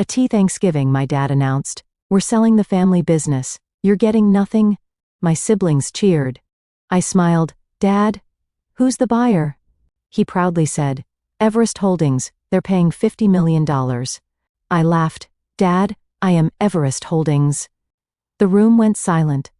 "A tea Thanksgiving," my dad announced. "We're selling the family business. You're getting nothing?" My siblings cheered. I smiled. "Dad? Who's the buyer?" He proudly said, "Everest Holdings. They're paying $50 million. I laughed. "Dad, I am Everest Holdings." The room went silent.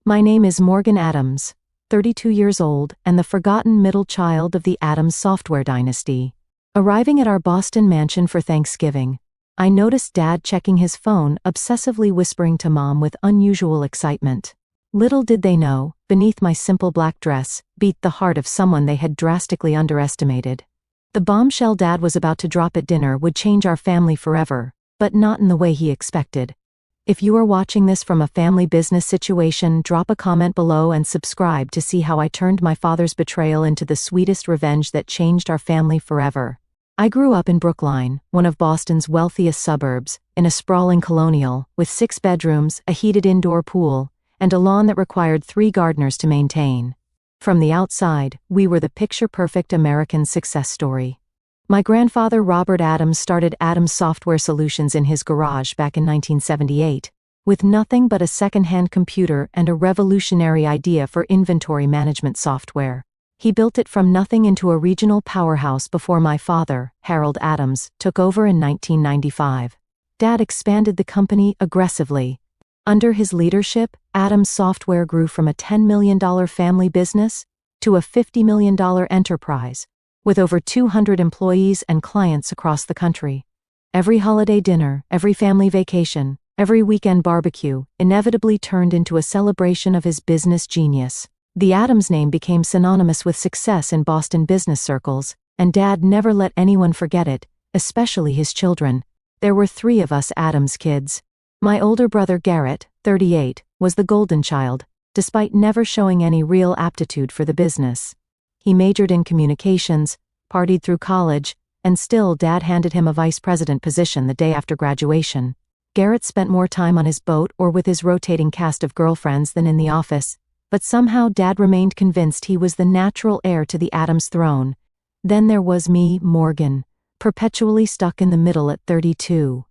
My name is Morgan Adams, 32 years old, and the forgotten middle child of the Adams software dynasty. Arriving at our Boston mansion for Thanksgiving, I noticed Dad checking his phone, obsessively whispering to Mom with unusual excitement. Little did they know, beneath my simple black dress, beat the heart of someone they had drastically underestimated. The bombshell Dad was about to drop at dinner would change our family forever, but not in the way he expected. If you are watching this from a family business situation, drop a comment below and subscribe to see how I turned my father's betrayal into the sweetest revenge that changed our family forever. I grew up in Brookline, one of Boston's wealthiest suburbs, in a sprawling colonial, with 6 bedrooms, a heated indoor pool, and a lawn that required 3 gardeners to maintain. From the outside, we were the picture-perfect American success story. My grandfather Robert Adams started Adams Software Solutions in his garage back in 1978, with nothing but a second-hand computer and a revolutionary idea for inventory management software. He built it from nothing into a regional powerhouse before my father, Harold Adams, took over in 1995. Dad expanded the company aggressively. Under his leadership, Adams Software grew from a $10 million family business to a $50 million enterprise, with over 200 employees and clients across the country. Every holiday dinner, every family vacation, every weekend barbecue inevitably turned into a celebration of his business genius. The Adams name became synonymous with success in Boston business circles, and Dad never let anyone forget it, especially his children. There were 3 of us Adams kids. My older brother Garrett, 38, was the golden child, despite never showing any real aptitude for the business. He majored in communications, partied through college, and still Dad handed him a vice president position the day after graduation. Garrett spent more time on his boat or with his rotating cast of girlfriends than in the office, but somehow Dad remained convinced he was the natural heir to the Adams throne. Then there was me, Morgan, perpetually stuck in the middle at 32.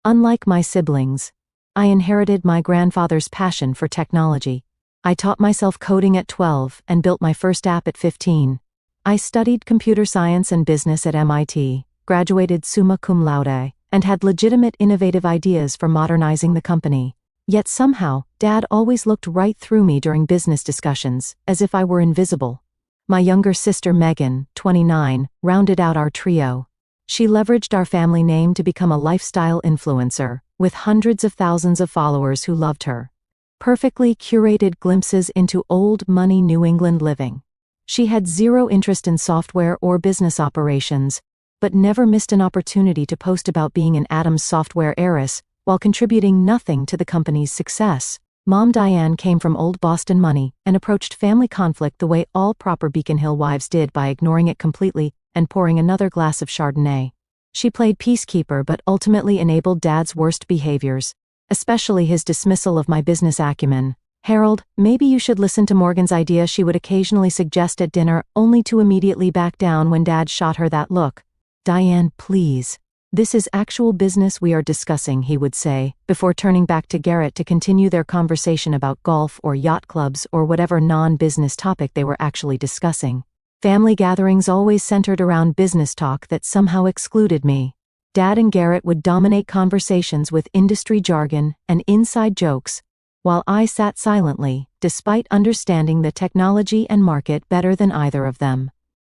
Unlike my siblings, I inherited my grandfather's passion for technology. I taught myself coding at 12 and built my first app at 15. I studied computer science and business at MIT, graduated summa cum laude, and had legitimate innovative ideas for modernizing the company. Yet somehow, Dad always looked right through me during business discussions, as if I were invisible. My younger sister Megan, 29, rounded out our trio. She leveraged our family name to become a lifestyle influencer, with hundreds of thousands of followers who loved her. Perfectly curated glimpses into old money New England living. She had zero interest in software or business operations, but never missed an opportunity to post about being an Adams software heiress while contributing nothing to the company's success. Mom Diane came from old Boston money and approached family conflict the way all proper Beacon Hill wives did, by ignoring it completely and pouring another glass of Chardonnay. She played peacekeeper but ultimately enabled Dad's worst behaviors, especially his dismissal of my business acumen. "Harold, maybe you should listen to Morgan's idea," she would occasionally suggest at dinner, only to immediately back down when Dad shot her that look. "Diane, please. This is actual business we are discussing," he would say, before turning back to Garrett to continue their conversation about golf or yacht clubs or whatever non-business topic they were actually discussing. Family gatherings always centered around business talk that somehow excluded me. Dad and Garrett would dominate conversations with industry jargon and inside jokes, while I sat silently, despite understanding the technology and market better than either of them.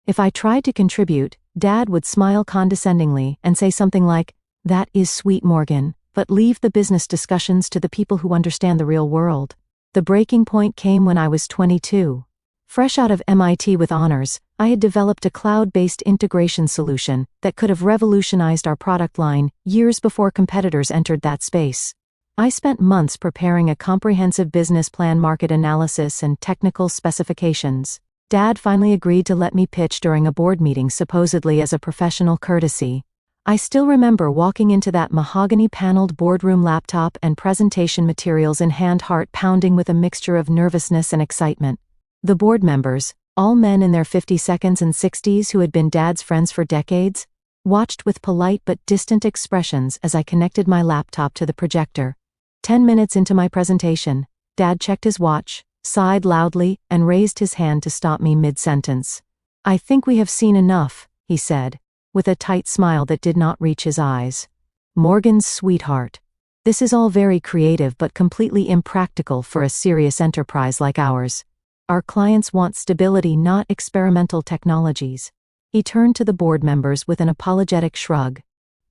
If I tried to contribute, Dad would smile condescendingly and say something like, "That is sweet, Morgan, but leave the business discussions to the people who understand the real world." The breaking point came when I was 22. Fresh out of MIT with honors, I had developed a cloud-based integration solution that could have revolutionized our product line years before competitors entered that space. I spent months preparing a comprehensive business plan, market analysis, and technical specifications. Dad finally agreed to let me pitch during a board meeting, supposedly as a professional courtesy. I still remember walking into that mahogany-paneled boardroom, laptop and presentation materials in hand, heart pounding with a mixture of nervousness and excitement. The board members, all men in their 52nd and 60s who had been Dad's friends for decades, watched with polite but distant expressions as I connected my laptop to the projector. 10 minutes into my presentation, Dad checked his watch, sighed loudly, and raised his hand to stop me mid-sentence. "I think we have seen enough," he said, with a tight smile that did not reach his eyes. "Morgan's sweetheart. This is all very creative but completely impractical for a serious enterprise like ours. Our clients want stability, not experimental technologies." He turned to the board members with an apologetic shrug.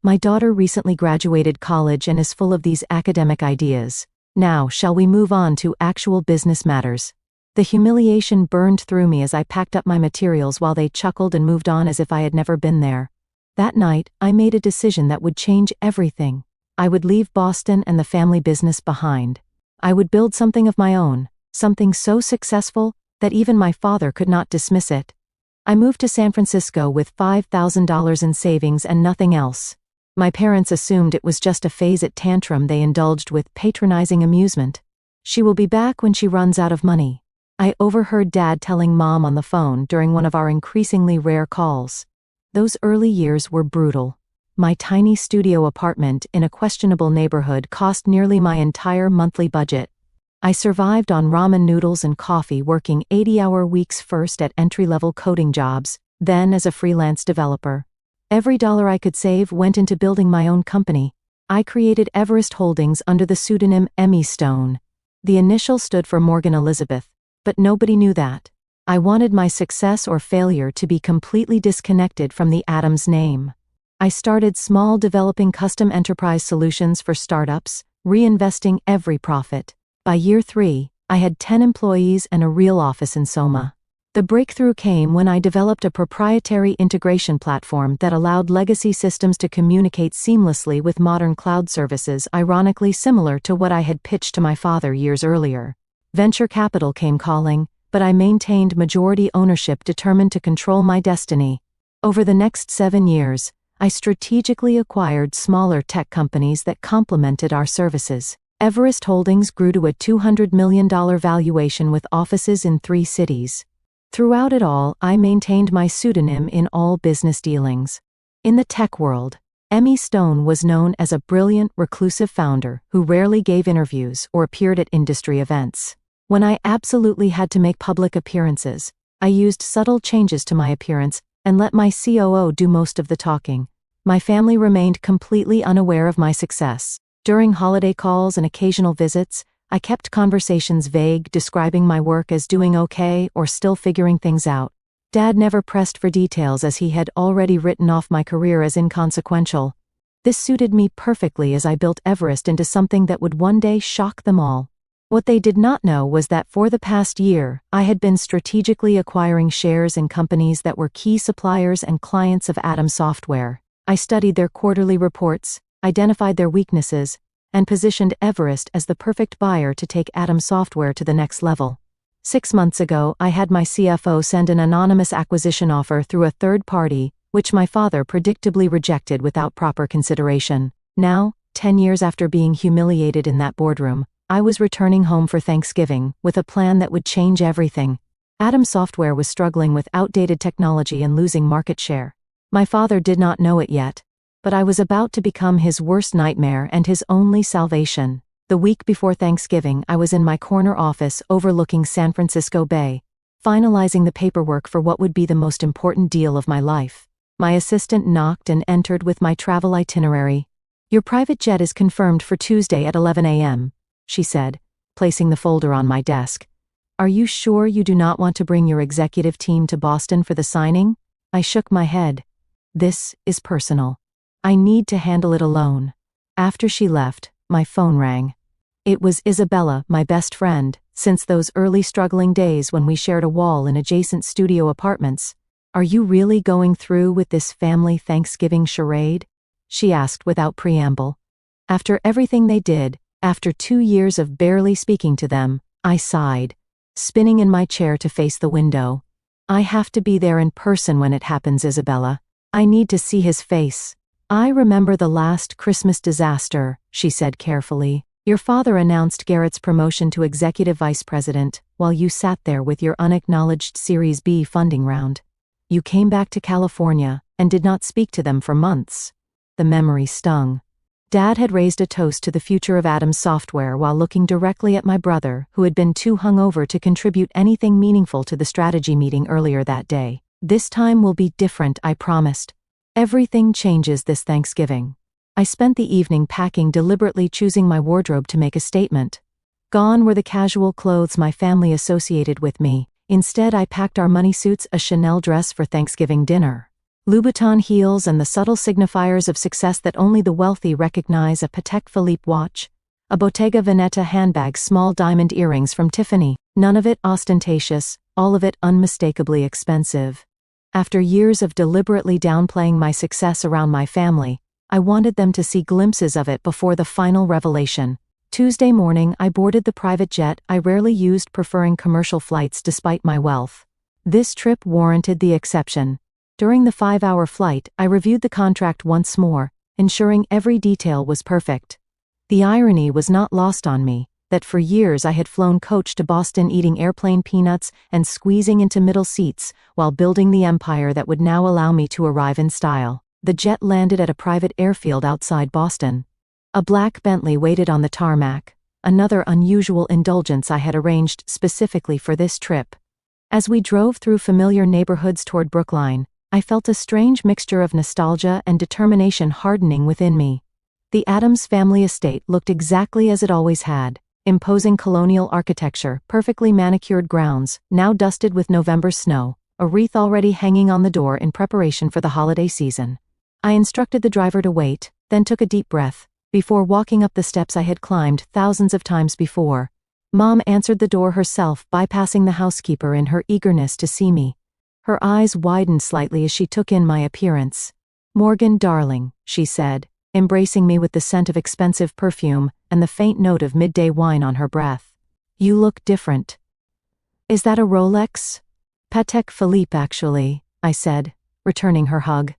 "My daughter recently graduated college and is full of these academic ideas. Now, shall we move on to actual business matters?" The humiliation burned through me as I packed up my materials while they chuckled and moved on as if I had never been there. That night, I made a decision that would change everything. I would leave Boston and the family business behind. I would build something of my own, something so successful that even my father could not dismiss it. I moved to San Francisco with $5,000 in savings and nothing else. My parents assumed it was just a phase at tantrum they indulged with patronizing amusement. "She will be back when she runs out of money," I overheard Dad telling Mom on the phone during one of our increasingly rare calls. Those early years were brutal. My tiny studio apartment in a questionable neighborhood cost nearly my entire monthly budget. I survived on ramen noodles and coffee, working 80-hour weeks first at entry-level coding jobs, then as a freelance developer. Every dollar I could save went into building my own company. I created Everest Holdings under the pseudonym Emmy Stone. The initial stood for Morgan Elizabeth, but nobody knew that. I wanted my success or failure to be completely disconnected from the Adams name. I started small, developing custom enterprise solutions for startups, reinvesting every profit. By year 3, I had 10 employees and a real office in Soma. The breakthrough came when I developed a proprietary integration platform that allowed legacy systems to communicate seamlessly with modern cloud services, ironically similar to what I had pitched to my father years earlier. Venture capital came calling, but I maintained majority ownership, determined to control my destiny. Over the next 7 years, I strategically acquired smaller tech companies that complemented our services. Everest Holdings grew to a $200 million valuation with offices in 3 cities. Throughout it all, I maintained my pseudonym in all business dealings. In the tech world, Emmy Stone was known as a brilliant, reclusive founder who rarely gave interviews or appeared at industry events. When I absolutely had to make public appearances, I used subtle changes to my appearance and let my COO do most of the talking. My family remained completely unaware of my success. During holiday calls and occasional visits, I kept conversations vague, describing my work as doing okay or still figuring things out. Dad never pressed for details as he had already written off my career as inconsequential. This suited me perfectly as I built Everest into something that would one day shock them all. What they did not know was that for the past year, I had been strategically acquiring shares in companies that were key suppliers and clients of Atom Software. I studied their quarterly reports, identified their weaknesses, and positioned Everest as the perfect buyer to take Atom Software to the next level. 6 months ago, I had my CFO send an anonymous acquisition offer through a third party, which my father predictably rejected without proper consideration. Now, 10 years after being humiliated in that boardroom, I was returning home for Thanksgiving with a plan that would change everything. Atom Software was struggling with outdated technology and losing market share. My father did not know it yet, but I was about to become his worst nightmare and his only salvation. The week before Thanksgiving, I was in my corner office overlooking San Francisco Bay, finalizing the paperwork for what would be the most important deal of my life. My assistant knocked and entered with my travel itinerary. "Your private jet is confirmed for Tuesday at 11 a.m., she said, placing the folder on my desk. "Are you sure you do not want to bring your executive team to Boston for the signing?" I shook my head. "This is personal. I need to handle it alone." After she left, my phone rang. It was Isabella, my best friend, since those early struggling days when we shared a wall in adjacent studio apartments. "Are you really going through with this family Thanksgiving charade?" she asked without preamble. After everything they did, after 2 years of barely speaking to them, I sighed, spinning in my chair to face the window. "I have to be there in person when it happens, Isabella. I need to see his face." "I remember the last Christmas disaster," she said carefully. "Your father announced Garrett's promotion to executive vice president while you sat there with your unacknowledged Series B funding round. You came back to California, and did not speak to them for months. The memory stung. Dad had raised a toast to the future of Adam's software while looking directly at my brother, who had been too hungover to contribute anything meaningful to the strategy meeting earlier that day. "This time will be different," I promised. "Everything changes this Thanksgiving." I spent the evening packing, deliberately choosing my wardrobe to make a statement. Gone were the casual clothes my family associated with me. Instead, I packed our money suits, a Chanel dress for Thanksgiving dinner, Louboutin heels, and the subtle signifiers of success that only the wealthy recognize, a Patek Philippe watch, a Bottega Veneta handbag, small diamond earrings from Tiffany. None of it ostentatious, all of it unmistakably expensive. After years of deliberately downplaying my success around my family, I wanted them to see glimpses of it before the final revelation. Tuesday morning, I boarded the private jet I rarely used, preferring commercial flights despite my wealth. This trip warranted the exception. During the 5-hour flight, I reviewed the contract once more, ensuring every detail was perfect. The irony was not lost on me, that for years I had flown coach to Boston, eating airplane peanuts and squeezing into middle seats while building the empire that would now allow me to arrive in style. The jet landed at a private airfield outside Boston. A black Bentley waited on the tarmac, another unusual indulgence I had arranged specifically for this trip. As we drove through familiar neighborhoods toward Brookline, I felt a strange mixture of nostalgia and determination hardening within me. The Adams family estate looked exactly as it always had: imposing colonial architecture, perfectly manicured grounds, now dusted with November snow, a wreath already hanging on the door in preparation for the holiday season. I instructed the driver to wait, then took a deep breath, before walking up the steps I had climbed thousands of times before. Mom answered the door herself, bypassing the housekeeper in her eagerness to see me. Her eyes widened slightly as she took in my appearance. "Morgan, darling," she said, embracing me with the scent of expensive perfume and the faint note of midday wine on her breath. "You look different." "Is that a Rolex?" "Patek Philippe, actually," I said, returning her hug.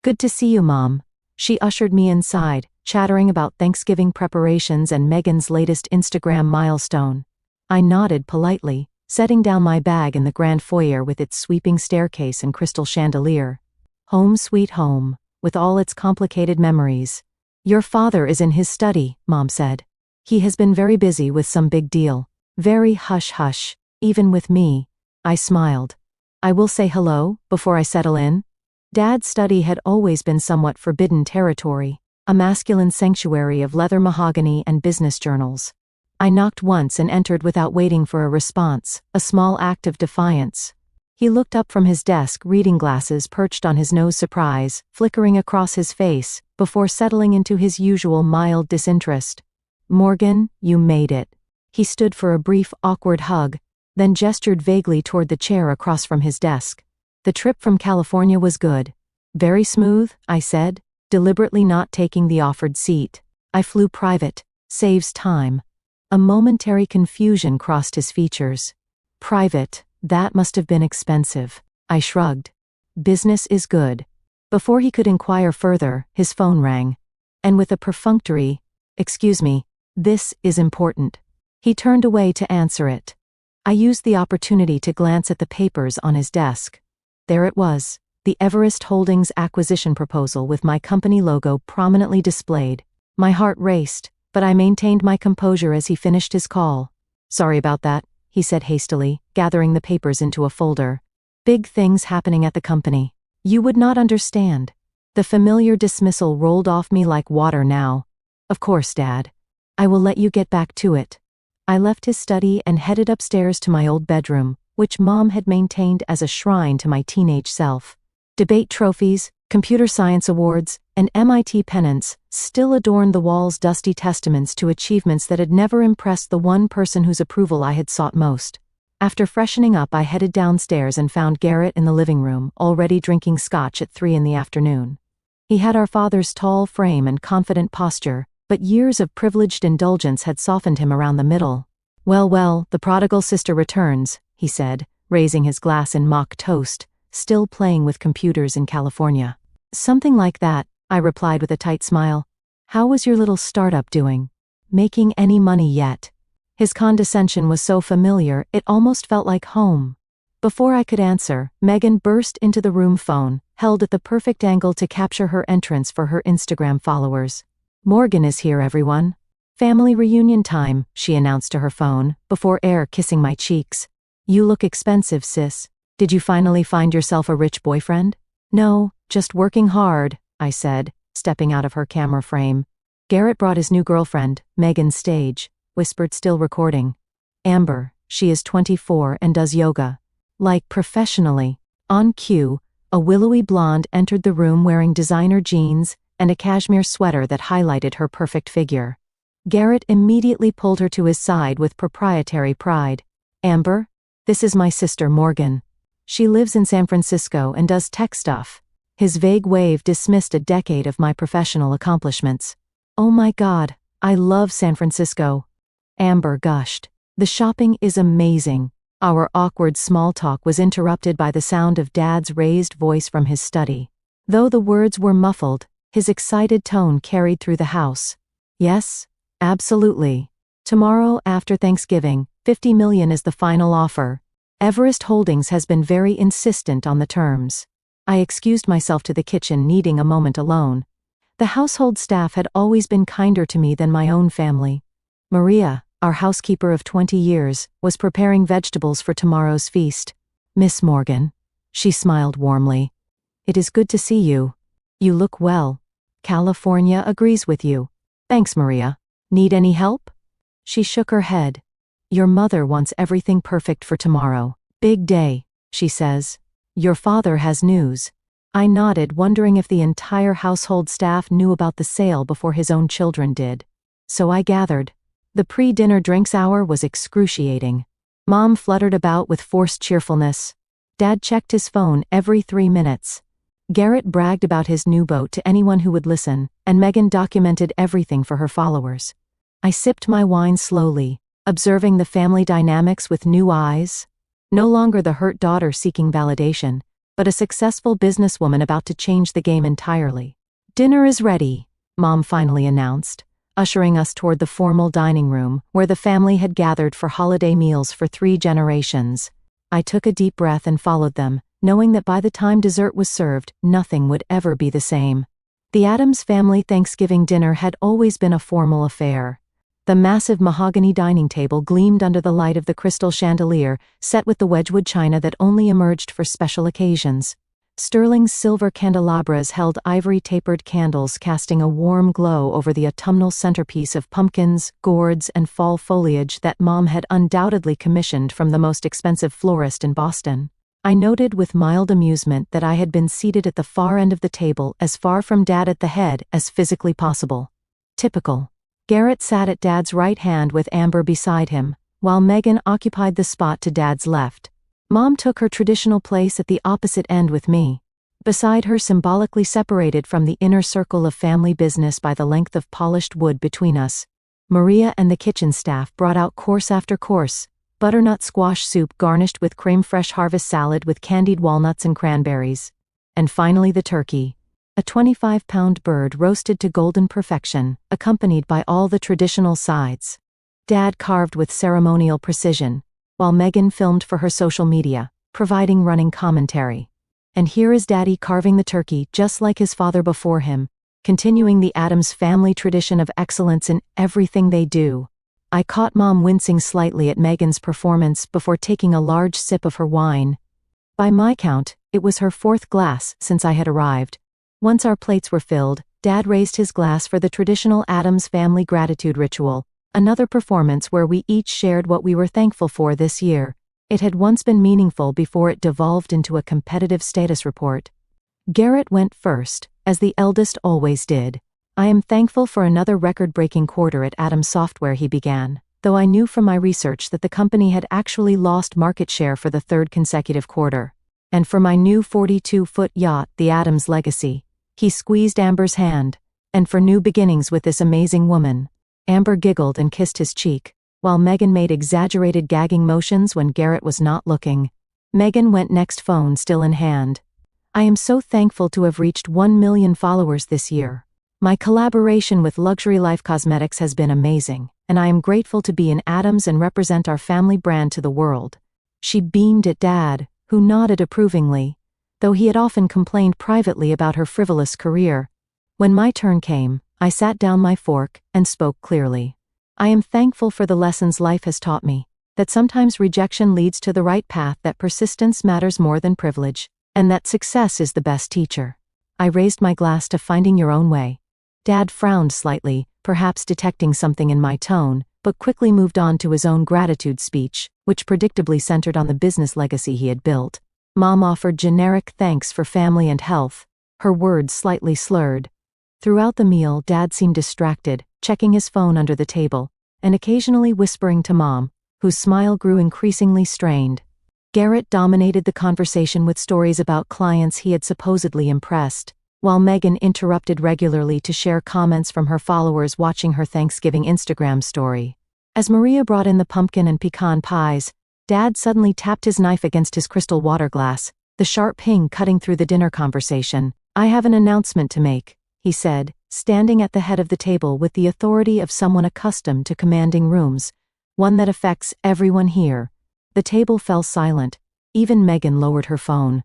"Good to see you, Mom." She ushered me inside, chattering about Thanksgiving preparations and Megan's latest Instagram milestone. I nodded politely, setting down my bag in the grand foyer with its sweeping staircase and crystal chandelier. Home sweet home, with all its complicated memories. "Your father is in his study," Mom said. "He has been very busy with some big deal." "Very hush-hush, even with me." I smiled. "I will say hello, before I settle in." Dad's study had always been somewhat forbidden territory, a masculine sanctuary of leather mahogany and business journals. I knocked once and entered without waiting for a response, a small act of defiance. He looked up from his desk, reading glasses perched on his nose, surprise flickering across his face, before settling into his usual mild disinterest. "Morgan, you made it." He stood for a brief, awkward hug, then gestured vaguely toward the chair across from his desk. "The trip from California was good." "Very smooth," I said, deliberately not taking the offered seat. "I flew private. Saves time." A momentary confusion crossed his features. "Private, that must have been expensive." I shrugged. "Business is good." Before he could inquire further, his phone rang. And with a perfunctory, "Excuse me, this is important." He turned away to answer it. I used the opportunity to glance at the papers on his desk. There it was, the Everest Holdings acquisition proposal with my company logo prominently displayed. My heart raced, but I maintained my composure as he finished his call. "Sorry about that," he said hastily, gathering the papers into a folder. "Big things happening at the company. You would not understand." The familiar dismissal rolled off me like water now. "Of course, Dad. I will let you get back to it." I left his study and headed upstairs to my old bedroom, which Mom had maintained as a shrine to my teenage self. Debate trophies, computer science awards, and MIT pennants still adorned the walls, dusty testaments to achievements that had never impressed the one person whose approval I had sought most. After freshening up, I headed downstairs and found Garrett in the living room, already drinking scotch at 3 in the afternoon. He had our father's tall frame and confident posture, but years of privileged indulgence had softened him around the middle. "Well, well, the prodigal sister returns," he said, raising his glass in mock toast, "still playing with computers in California." "Something like that," I replied with a tight smile. "How was your little startup doing? Making any money yet?" His condescension was so familiar, it almost felt like home. Before I could answer, Megan burst into the room, phone, held at the perfect angle to capture her entrance for her Instagram followers. "Morgan is here, everyone. Family reunion time," she announced to her phone, before air kissing my cheeks. "You look expensive, sis. Did you finally find yourself a rich boyfriend?" "No, just working hard," I said, stepping out of her camera frame. "Garrett brought his new girlfriend, Megan Stage," whispered, still recording. "Amber, she is 24 and does yoga. Like, professionally." On cue, a willowy blonde entered the room wearing designer jeans and a cashmere sweater that highlighted her perfect figure. Garrett immediately pulled her to his side with proprietary pride. "Amber, this is my sister Morgan. She lives in San Francisco and does tech stuff." His vague wave dismissed a decade of my professional accomplishments. "Oh my God, I love San Francisco," Amber gushed. "The shopping is amazing." Our awkward small talk was interrupted by the sound of Dad's raised voice from his study. Though the words were muffled, his excited tone carried through the house. "Yes, absolutely. Tomorrow after Thanksgiving, 50 million is the final offer. Everest Holdings has been very insistent on the terms." I excused myself to the kitchen, needing a moment alone. The household staff had always been kinder to me than my own family. Maria, our housekeeper of 20 years, was preparing vegetables for tomorrow's feast. "Miss Morgan." She smiled warmly. "It is good to see you. You look well. California agrees with you." "Thanks, Maria. Need any help?" She shook her head. "Your mother wants everything perfect for tomorrow. Big day, she says. Your father has news." I nodded, wondering if the entire household staff knew about the sale before his own children did. So I gathered. The pre-dinner drinks hour was excruciating. Mom fluttered about with forced cheerfulness. Dad checked his phone every 3 minutes. Garrett bragged about his new boat to anyone who would listen, and Megan documented everything for her followers. I sipped my wine slowly, observing the family dynamics with new eyes. No longer the hurt daughter seeking validation, but a successful businesswoman about to change the game entirely. "Dinner is ready," Mom finally announced, ushering us toward the formal dining room where the family had gathered for holiday meals for 3 generations. I took a deep breath and followed them, knowing that by the time dessert was served, nothing would ever be the same. The Addams family Thanksgiving dinner had always been a formal affair. The massive mahogany dining table gleamed under the light of the crystal chandelier set with the Wedgwood china that only emerged for special occasions. Sterling silver candelabras held ivory-tapered candles, casting a warm glow over the autumnal centerpiece of pumpkins, gourds, and fall foliage that Mom had undoubtedly commissioned from the most expensive florist in Boston. I noted with mild amusement that I had been seated at the far end of the table, as far from Dad at the head as physically possible. Typical. Garrett sat at Dad's right hand with Amber beside him, while Megan occupied the spot to Dad's left. Mom took her traditional place at the opposite end with me. Beside her, symbolically separated from the inner circle of family business by the length of polished wood between us, Maria and the kitchen staff brought out course after course: butternut squash soup garnished with creme fraiche, harvest salad with candied walnuts and cranberries. And finally the turkey. A 25-pound bird roasted to golden perfection, accompanied by all the traditional sides. Dad carved with ceremonial precision, while Megan filmed for her social media, providing running commentary. And here is Daddy carving the turkey just like his father before him, continuing the Addams family tradition of excellence in everything they do. I caught Mom wincing slightly at Megan's performance before taking a large sip of her wine. By my count, it was her 4th glass since I had arrived. Once our plates were filled, Dad raised his glass for the traditional Addams family gratitude ritual, another performance where we each shared what we were thankful for this year. It had once been meaningful before it devolved into a competitive status report. Garrett went first, as the eldest always did. "I am thankful for another record-breaking quarter at Addams Software," he began, though I knew from my research that the company had actually lost market share for the 3rd consecutive quarter. "And for my new 42-foot yacht, the Addams Legacy." He squeezed Amber's hand. "And for new beginnings with this amazing woman." Amber giggled and kissed his cheek, while Megan made exaggerated gagging motions when Garrett was not looking. Megan went next, phone still in hand. "I am so thankful to have reached 1 million followers this year. My collaboration with Luxury Life Cosmetics has been amazing, and I am grateful to be in Addams and represent our family brand to the world." She beamed at Dad, who nodded approvingly. though he had often complained privately about her frivolous career. When my turn came, I sat down my fork and spoke clearly. I am thankful for the lessons life has taught me, that sometimes rejection leads to the right path, that persistence matters more than privilege, and that success is the best teacher. I raised my glass to finding your own way. Dad frowned slightly, perhaps detecting something in my tone, but quickly moved on to his own gratitude speech, which predictably centered on the business legacy he had built. Mom offered generic thanks for family and health, her words slightly slurred. Throughout the meal, Dad seemed distracted, checking his phone under the table, and occasionally whispering to Mom, whose smile grew increasingly strained. Garrett dominated the conversation with stories about clients he had supposedly impressed, while Megan interrupted regularly to share comments from her followers watching her Thanksgiving Instagram story. As Maria brought in the pumpkin and pecan pies, Dad suddenly tapped his knife against his crystal water glass, the sharp ping cutting through the dinner conversation. "I have an announcement to make," he said, standing at the head of the table with the authority of someone accustomed to commanding rooms, "one that affects everyone here." The table fell silent. Even Megan lowered her phone.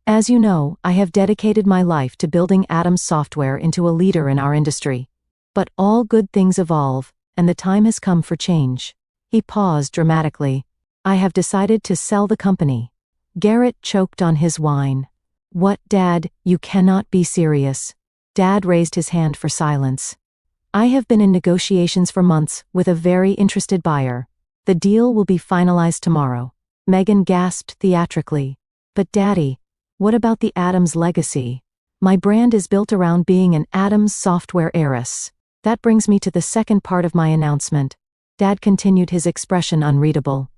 "As you know, I have dedicated my life to building Adams Software into a leader in our industry. But all good things evolve, and the time has come for change." He paused dramatically. "I have decided to sell the company." Garrett choked on his wine. "What, Dad? You cannot be serious." Dad raised his hand for silence. "I have been in negotiations for months with a very interested buyer. The deal will be finalized tomorrow." Megan gasped theatrically. "But Daddy, what about the Adams legacy? My brand is built around being an Adams Software heiress." "That brings me to the second part of my announcement." Dad continued, his expression unreadable.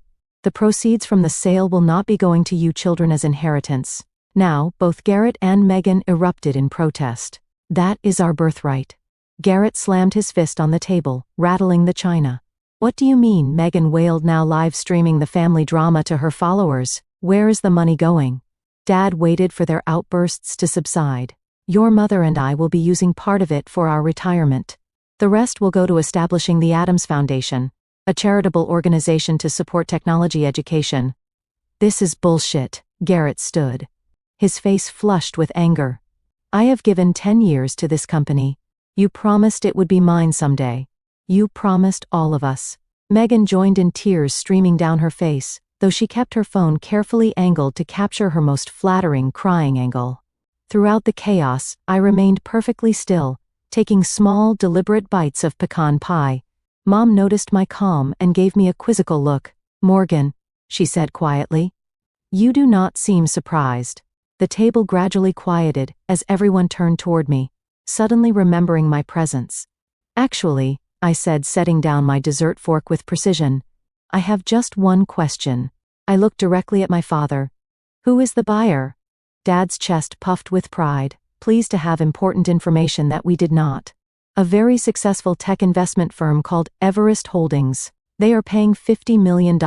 "The proceeds from the sale will not be going to you children as inheritance." Now, both Garrett and Megan erupted in protest. "That is our birthright." Garrett slammed his fist on the table, rattling the china. "What do you mean?" Megan wailed, now live streaming the family drama to her followers. "Where is the money going?" Dad waited for their outbursts to subside. "Your mother and I will be using part of it for our retirement. The rest will go to establishing the Adams Foundation, a charitable organization to support technology education." "This is bullshit." Garrett stood, his face flushed with anger. "I have given 10 years to this company. You promised it would be mine someday. You promised all of us." Megan joined in, tears streaming down her face, though she kept her phone carefully angled to capture her most flattering crying angle. Throughout the chaos, I remained perfectly still, taking small, deliberate bites of pecan pie. Mom noticed my calm and gave me a quizzical look. "Morgan," she said quietly, "you do not seem surprised." The table gradually quieted as everyone turned toward me, suddenly remembering my presence. "Actually," I said, setting down my dessert fork with precision, "I have just one question." I looked directly at my father. "Who is the buyer?" Dad's chest puffed with pride, pleased to have important information that we did not. "A very successful tech investment firm called Everest Holdings. They are paying $50 million,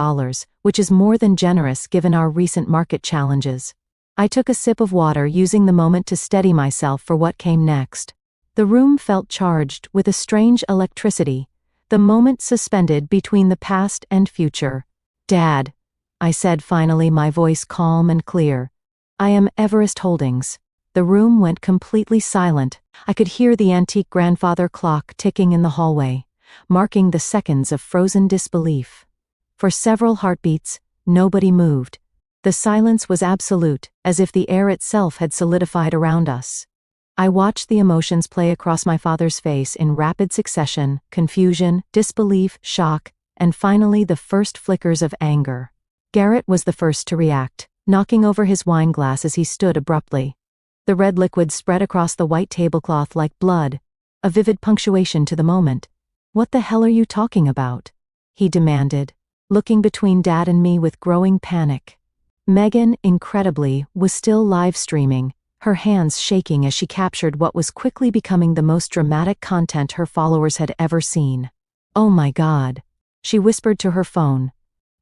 which is more than generous given our recent market challenges." I took a sip of water, using the moment to steady myself for what came next. The room felt charged with a strange electricity, the moment suspended between the past and future. "Dad," I said finally, my voice calm and clear, "I am Everest Holdings." The room went completely silent. I could hear the antique grandfather clock ticking in the hallway, marking the seconds of frozen disbelief. For several heartbeats, nobody moved. The silence was absolute, as if the air itself had solidified around us. I watched the emotions play across my father's face in rapid succession: confusion, disbelief, shock, and finally the first flickers of anger. Garrett was the first to react, knocking over his wine glass as he stood abruptly. The red liquid spread across the white tablecloth like blood, a vivid punctuation to the moment. "What the hell are you talking about?" he demanded, looking between Dad and me with growing panic. Megan, incredibly, was still live streaming, her hands shaking as she captured what was quickly becoming the most dramatic content her followers had ever seen. "Oh my God," she whispered to her phone.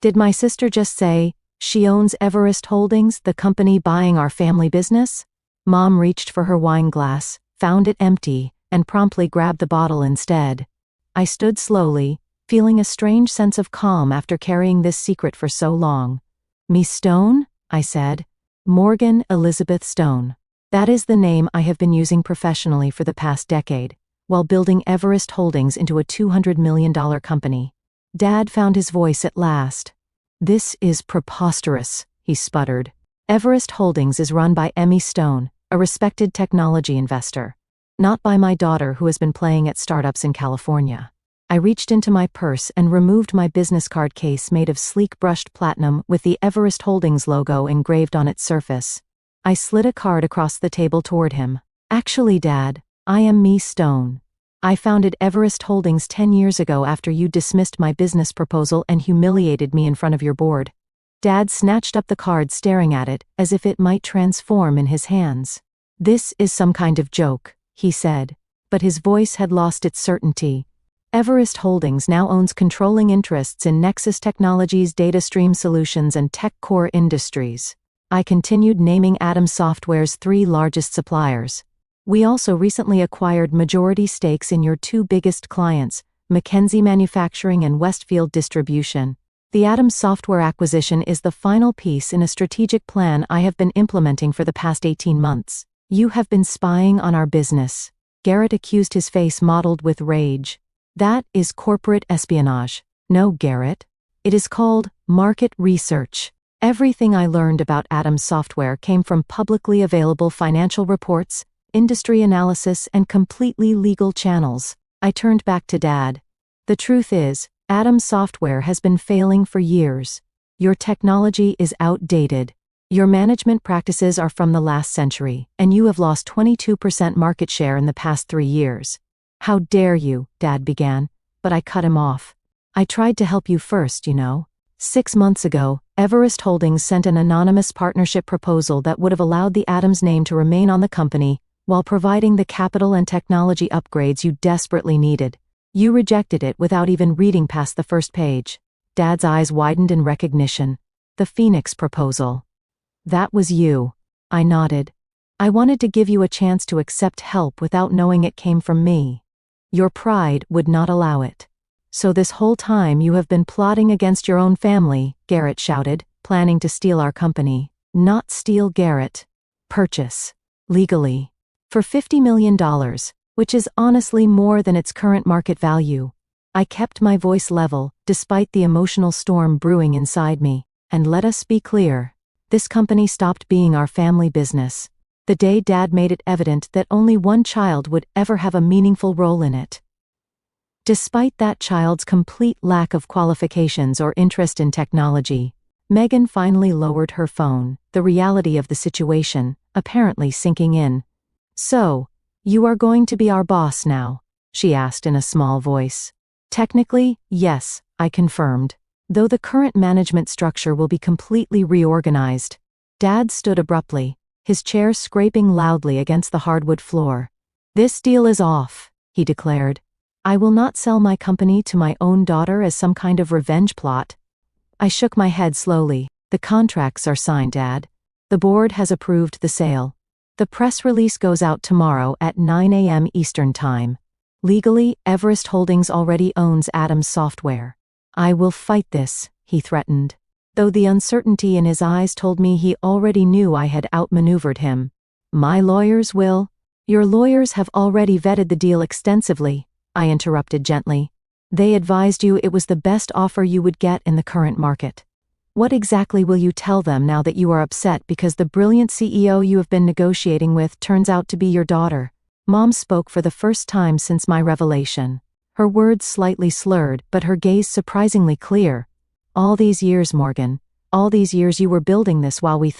"Did my sister just say she owns Everest Holdings, the company buying our family business?" Mom reached for her wine glass, found it empty, and promptly grabbed the bottle instead. I stood slowly, feeling a strange sense of calm after carrying this secret for so long. "Me Stone?" I said. Morgan Elizabeth Stone. That is the name I have been using professionally for the past decade, while building Everest Holdings into a $200 million company. Dad found his voice at last. This is preposterous, he sputtered. Everest Holdings is run by Emmy Stone, a respected technology investor. Not by my daughter who has been playing at startups in California. I reached into my purse and removed my business card case made of sleek brushed platinum with the Everest Holdings logo engraved on its surface. I slid a card across the table toward him. Actually, Dad, I am me Stone. I founded Everest Holdings 10 years ago after you dismissed my business proposal and humiliated me in front of your board. Dad snatched up the card, staring at it as if it might transform in his hands. This is some kind of joke, he said, but his voice had lost its certainty. Everest Holdings now owns controlling interests in Nexus Technologies, Data Stream Solutions, and Tech Core Industries. I continued, naming Atom Software's 3 largest suppliers. We also recently acquired majority stakes in your 2 biggest clients, McKinsey Manufacturing and Westfield Distribution. The Atom Software acquisition is the final piece in a strategic plan I have been implementing for the past 18 months. You have been spying on our business. Garrett accused, his face mottled with rage. That is corporate espionage. No, Garrett. It is called market research. Everything I learned about Atom Software came from publicly available financial reports, industry analysis, and completely legal channels. I turned back to Dad. The truth is, Atom Software has been failing for years. Your technology is outdated. Your management practices are from the last century, and you have lost 22% market share in the past 3 years. How dare you, Dad began, but I cut him off. I tried to help you first, you know. 6 months ago, Everest Holdings sent an anonymous partnership proposal that would have allowed the Atoms name to remain on the company while providing the capital and technology upgrades you desperately needed. You rejected it without even reading past the first page. Dad's eyes widened in recognition. The Phoenix proposal. That was you. I nodded. I wanted to give you a chance to accept help without knowing it came from me. Your pride would not allow it. So this whole time you have been plotting against your own family, Garrett shouted, planning to steal our company. Not steal, Garrett. Purchase. Legally. For $50 million, which is honestly more than its current market value. I kept my voice level, despite the emotional storm brewing inside me. And let us be clear. This company stopped being our family business the day Dad made it evident that only one child would ever have a meaningful role in it. Despite that child's complete lack of qualifications or interest in technology, Megan finally lowered her phone, the reality of the situation apparently sinking in. So, you are going to be our boss now? She asked in a small voice. Technically, yes, I confirmed. Though the current management structure will be completely reorganized. Dad stood abruptly, his chair scraping loudly against the hardwood floor. This deal is off, he declared. I will not sell my company to my own daughter as some kind of revenge plot. I shook my head slowly. The contracts are signed, Dad. The board has approved the sale. The press release goes out tomorrow at 9 a.m. Eastern Time. Legally, Everest Holdings already owns Atom Software. I will fight this, he threatened. Though the uncertainty in his eyes told me he already knew I had outmaneuvered him. My lawyers will. Your lawyers have already vetted the deal extensively, I interrupted gently. They advised you it was the best offer you would get in the current market. What exactly will you tell them now that you are upset because the brilliant CEO you have been negotiating with turns out to be your daughter? Mom spoke for the first time since my revelation. Her words slightly slurred, but her gaze surprisingly clear. All these years, Morgan. All these years you were building this while you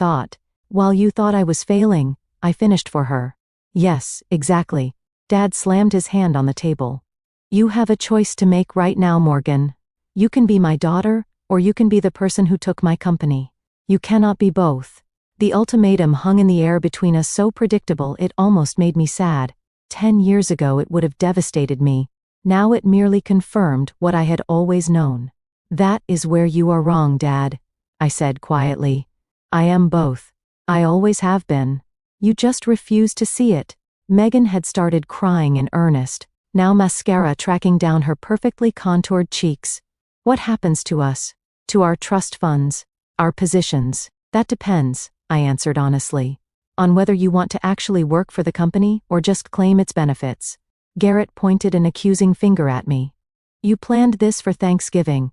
thought I was failing, I finished for her. Yes, exactly. Dad slammed his hand on the table. You have a choice to make right now, Morgan. You can be my daughter, or you can be the person who took my company. You cannot be both. The ultimatum hung in the air between us, so predictable it almost made me sad. 10 years ago it would have devastated me. Now it merely confirmed what I had always known. That is where you are wrong, Dad, I said quietly. I am both. I always have been. You just refuse to see it. Megan had started crying in earnest, now mascara tracking down her perfectly contoured cheeks. What happens to us? To our trust funds? Our positions? That depends. I answered honestly. On whether you want to actually work for the company or just claim its benefits. Garrett pointed an accusing finger at me. You planned this for Thanksgiving.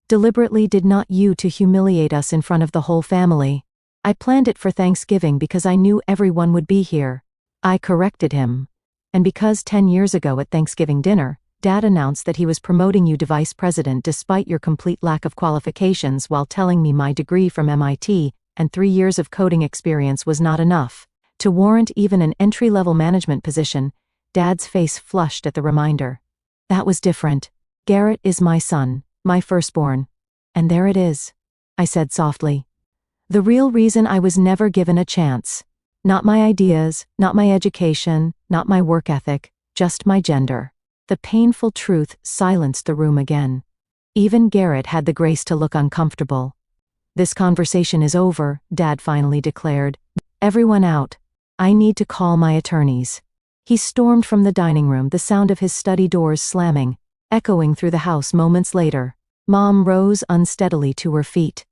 Deliberately did not you to humiliate us in front of the whole family. I planned it for Thanksgiving because I knew everyone would be here. I corrected him. And because 10 years ago at Thanksgiving dinner, Dad announced that he was promoting you to vice president despite your complete lack of qualifications while telling me my degree from MIT and 3 years of coding experience was not enough to warrant even an entry-level management position. Dad's face flushed at the reminder. That was different. Garrett is my son, my firstborn. And there it is, I said softly. The real reason I was never given a chance. Not my ideas, not my education, not my work ethic, just my gender. The painful truth silenced the room again. Even Garrett had the grace to look uncomfortable. This conversation is over, Dad finally declared. Everyone out. I need to call my attorneys. He stormed from the dining room, the sound of his study doors slamming, echoing through the house moments later. Mom rose unsteadily to her feet.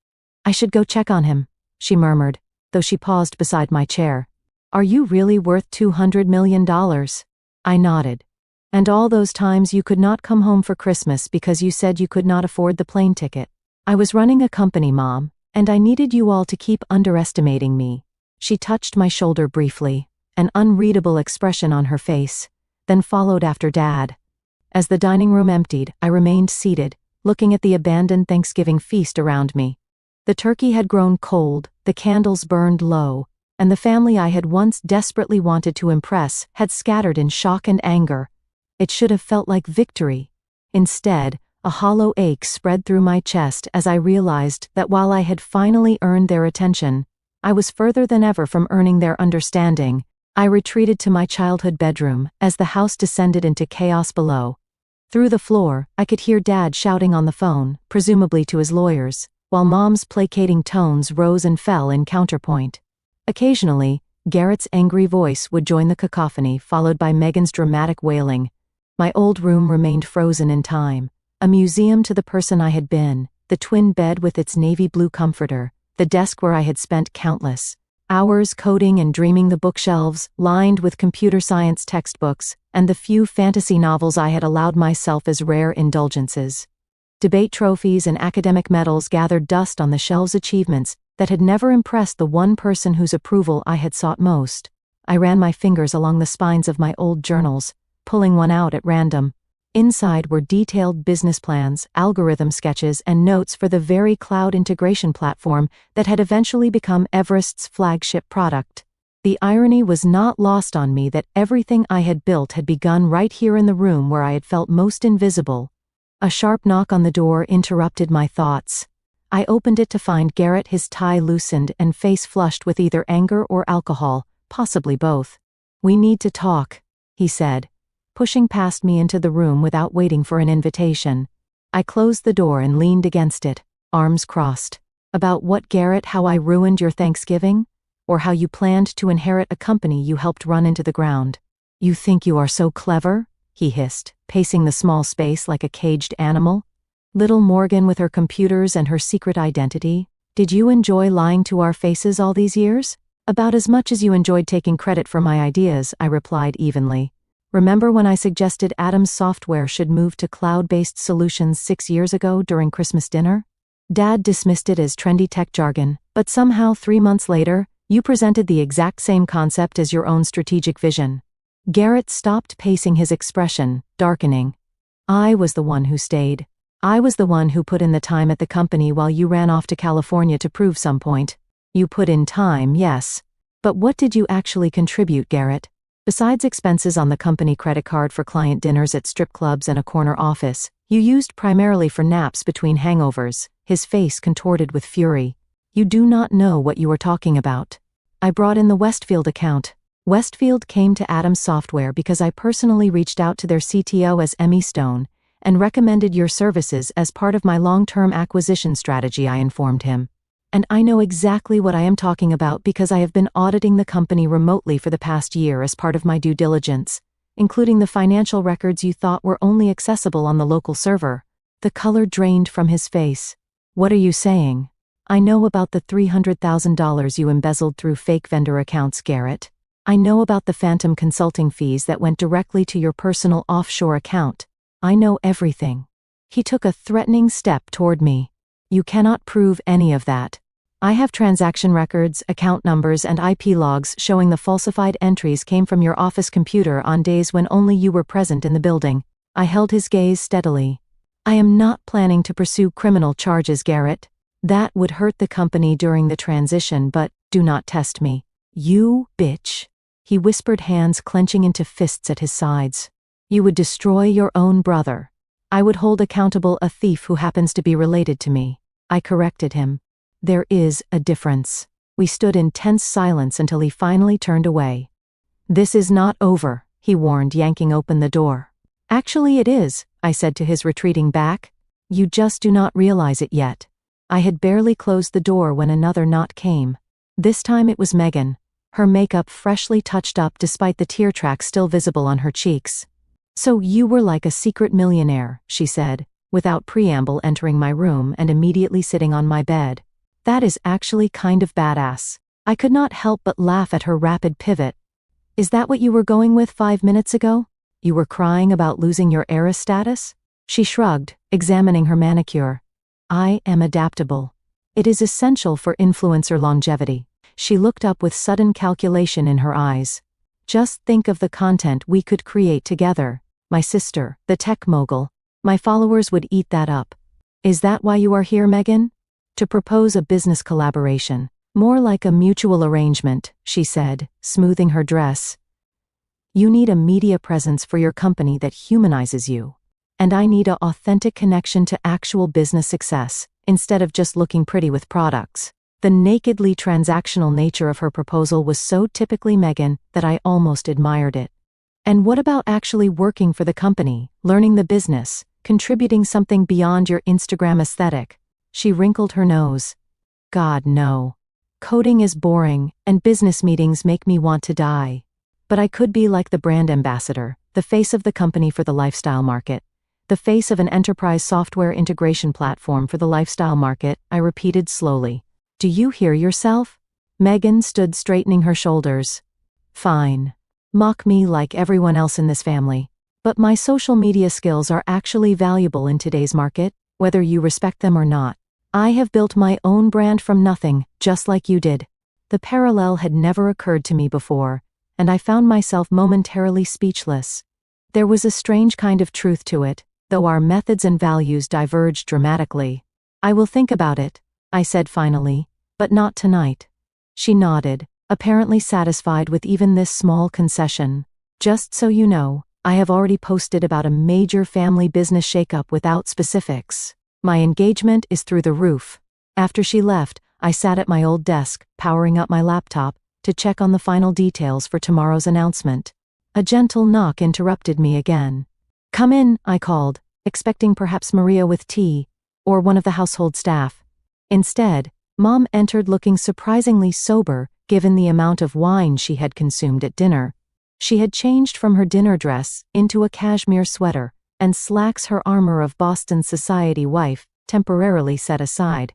I should go check on him, she murmured, though she paused beside my chair. Are you really worth $200 million? I nodded. And all those times you could not come home for Christmas because you said you could not afford the plane ticket. I was running a company, Mom, and I needed you all to keep underestimating me. She touched my shoulder briefly, an unreadable expression on her face, then followed after Dad. As the dining room emptied, I remained seated, looking at the abandoned Thanksgiving feast around me. The turkey had grown cold, the candles burned low, and the family I had once desperately wanted to impress had scattered in shock and anger. It should have felt like victory. Instead, a hollow ache spread through my chest as I realized that while I had finally earned their attention, I was further than ever from earning their understanding. I retreated to my childhood bedroom as the house descended into chaos below. Through the floor, I could hear Dad shouting on the phone, presumably to his lawyers, while Mom's placating tones rose and fell in counterpoint. Occasionally, Garrett's angry voice would join the cacophony, followed by Megan's dramatic wailing. My old room remained frozen in time, a museum to the person I had been, the twin bed with its navy blue comforter, the desk where I had spent countless hours coding and dreaming, the bookshelves lined with computer science textbooks, and the few fantasy novels I had allowed myself as rare indulgences. Debate trophies and academic medals gathered dust on the shelves, achievements that had never impressed the one person whose approval I had sought most. I ran my fingers along the spines of my old journals, pulling one out at random. Inside were detailed business plans, algorithm sketches, and notes for the very cloud integration platform that had eventually become Everest's flagship product. The irony was not lost on me that everything I had built had begun right here in the room where I had felt most invisible. A sharp knock on the door interrupted my thoughts. I opened it to find Garrett, his tie loosened and face flushed with either anger or alcohol, possibly both. We need to talk, he said, pushing past me into the room without waiting for an invitation. I closed the door and leaned against it, arms crossed. About what, Garrett? How I ruined your Thanksgiving? Or how you planned to inherit a company you helped run into the ground? You think you are so clever? He hissed, pacing the small space like a caged animal. Little Morgan with her computers and her secret identity. Did you enjoy lying to our faces all these years? About as much as you enjoyed taking credit for my ideas, I replied evenly. Remember when I suggested Adam's software should move to cloud-based solutions 6 years ago during Christmas dinner? Dad dismissed it as trendy tech jargon, but somehow 3 months later, you presented the exact same concept as your own strategic vision. Garrett stopped pacing, his expression darkening. I was the one who stayed. I was the one who put in the time at the company while you ran off to California to prove some point. You put in time, yes. But what did you actually contribute, Garrett? Besides expenses on the company credit card for client dinners at strip clubs and a corner office, you used primarily for naps between hangovers. His face contorted with fury. You do not know what you are talking about. I brought in the Westfield account. Westfield came to Adam's software because I personally reached out to their CTO as Emmy Stone and recommended your services as part of my long-term acquisition strategy, I informed him. And I know exactly what I am talking about because I have been auditing the company remotely for the past year as part of my due diligence, including the financial records you thought were only accessible on the local server. The color drained from his face. What are you saying? I know about the $300,000 you embezzled through fake vendor accounts, Garrett. I know about the phantom consulting fees that went directly to your personal offshore account. I know everything. He took a threatening step toward me. You cannot prove any of that. I have transaction records, account numbers, and IP logs showing the falsified entries came from your office computer on days when only you were present in the building. I held his gaze steadily. I am not planning to pursue criminal charges, Garrett. That would hurt the company during the transition, but do not test me. You bitch. He whispered, hands clenching into fists at his sides. You would destroy your own brother. I would hold accountable a thief who happens to be related to me. I corrected him. There is a difference. We stood in tense silence until he finally turned away. This is not over, he warned, yanking open the door. Actually it is, I said to his retreating back. You just do not realize it yet. I had barely closed the door when another knock came. This time it was Megan, her makeup freshly touched up despite the tear tracks still visible on her cheeks. So you were like a secret millionaire, she said, without preamble, entering my room and immediately sitting on my bed. That is actually kind of badass. I could not help but laugh at her rapid pivot. Is that what you were going with 5 minutes ago? You were crying about losing your heiress status? She shrugged, examining her manicure. I am adaptable. It is essential for influencer longevity. She looked up with sudden calculation in her eyes. Just think of the content we could create together. My sister, the tech mogul. My followers would eat that up. Is that why you are here, Megan? To propose a business collaboration. More like a mutual arrangement, she said, smoothing her dress. You need a media presence for your company that humanizes you. And I need an authentic connection to actual business success, instead of just looking pretty with products. The nakedly transactional nature of her proposal was so typically Megan that I almost admired it. And what about actually working for the company, learning the business, contributing something beyond your Instagram aesthetic? She wrinkled her nose. God, no. Coding is boring, and business meetings make me want to die. But I could be like the brand ambassador, the face of the company for the lifestyle market. The face of an enterprise software integration platform for the lifestyle market, I repeated slowly. Do you hear yourself? Megan stood straightening her shoulders. Fine. Mock me like everyone else in this family. But my social media skills are actually valuable in today's market, whether you respect them or not. I have built my own brand from nothing, just like you did. The parallel had never occurred to me before, and I found myself momentarily speechless. There was a strange kind of truth to it, though our methods and values diverged dramatically. I will think about it, I said finally, but not tonight. She nodded, apparently satisfied with even this small concession. Just so you know, I have already posted about a major family business shakeup without specifics. My engagement is through the roof. After she left, I sat at my old desk, powering up my laptop, to check on the final details for tomorrow's announcement. A gentle knock interrupted me again. Come in, I called, expecting perhaps Maria with tea, or one of the household staff. Instead, Mom entered looking surprisingly sober, given the amount of wine she had consumed at dinner. She had changed from her dinner dress into a cashmere sweater, and slacks her armor of Boston society wife, temporarily set aside.